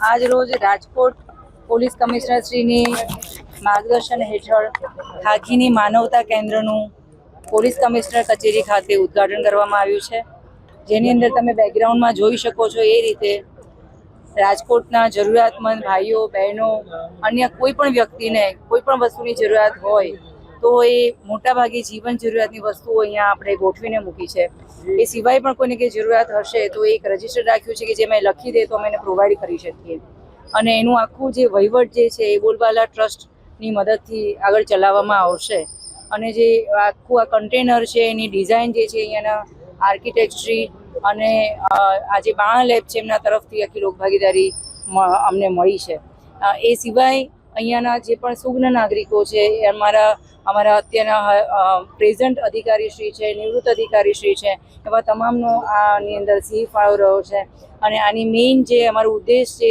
આજ રોજ Rajkot police commissioner શ્રીની માર્ગદર્શન હેઠળ ખાખીની માનવતા કેન્દ્રનું પોલીસ કમિશનર કચેરી ખાતે ઉદ્ઘાટન કરવામાં આવ્યું છે, જેની અંદર તમે બેકગ્રાઉન્ડમાં જોઈ શકો છો એ રીતે રાજકોટના જરૂરિયાતમંદ ભાઈઓ બહેનો અન્ય કોઈ પણ વ્યક્તિને કોઈ પણ વસ્તુની જરૂરિયાત હોય તો એ મોટાભાગે જીવન જરૂરિયાતની વસ્તુઓ અહીંયા આપણે ગોઠવીને મૂકી છે। એ સિવાય પણ કોઈને કંઈ જરૂરિયાત હશે તો એક રજિસ્ટર રાખ્યું છે કે જેમાં લખી દે તો અમે એને પ્રોવાઈડ કરી શકીએ। અને એનું આખું જે વહીવટ જે છે એ બોલબાલા ટ્રસ્ટની મદદથી આગળ ચલાવવામાં આવશે। અને જે આખું આ કન્ટેનર છે એની ડિઝાઇન જે છે અહીંયાના આર્કિટેક્ચરી અને આ જે બાણા લેબ છે એમના તરફથી આખી લોકભાગીદારી અમને મળી છે। એ સિવાય અહીંયાના જે પણ સુજ્ઞ નાગરિકો છે એ અમારા અત્યારના પ્રેઝન્ટ અધિકારીશ્રી છે, નિવૃત્ત અધિકારીશ્રી છે, એવા તમામનો આની અંદર સિંહ ફાળો રહ્યો છે। અને આની મેઇન જે અમારો ઉદ્દેશ છે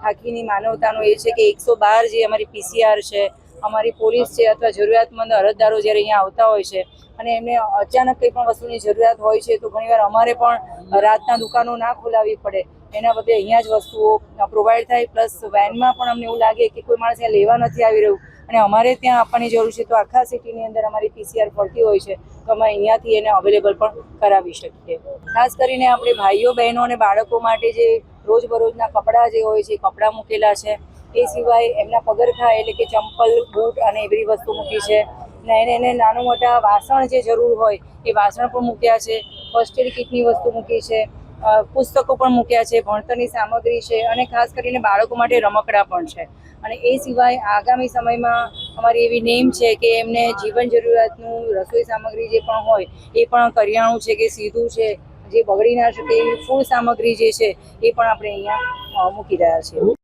ખાખીની માનવતાનો એ છે કે 112 જે અમારી પીસીઆર છે, અમારી પોલીસ છે અથવા જરૂરિયાતમંદ અરજદારો જ્યારે અહીંયા આવતા હોય છે અને એમને અચાનક કંઈ પણ વસ્તુની જરૂરિયાત હોય છે તો ઘણીવાર અમારે પણ રાતના દુકાનો ના ખોલાવવી પડે, એના બદલે અહીંયા જ વસ્તુઓ પ્રોવાઈડ થાય। પ્લસ વેનમાં પણ અમને એવું લાગે કે કોઈ માણસ અહીંયા લેવા નથી આવી રહ્યું અને અમારે ત્યાં આપવાની જરૂર છે તો આખા સિટીની અંદર અમારી પીસીઆર ફરતી હોય છે તો અમે અહીંયાથી એને અવેલેબલ પણ કરાવી શકીએ। ખાસ કરીને આપણે ભાઈઓ બહેનો અને બાળકો માટે જે રોજબરોજના કપડાં જે હોય છે કપડાં મૂકેલા છે, એ સિવાય એમના પગરખાં એટલે કે ચંપલ બૂટ અને એવી વસ્તુ મૂકી છે ને એને નાનું મોટા વાસણ જે જરૂર હોય એ વાસણ પણ મૂક્યા છે, ફર્સ્ટ એડ કિટની વસ્તુ મૂકી છે, પુસ્તકો પણ મૂક્યા છે, ભણતરની સામગ્રી છે અને ખાસ કરીને બાળકો માટે રમકડા પણ છે। અને એ સિવાય આગામી સમયમાં અમારી એવી નેમ છે કે એમને જીવન જરૂરિયાતનું રસોઈ સામગ્રી જે પણ હોય એ પણ કરિયાણું છે કે સીધું છે જે બગડી ના શકે એવી ફૂડ સામગ્રી જે છે એ પણ આપણે અહીંયા મૂકી રહ્યા છીએ।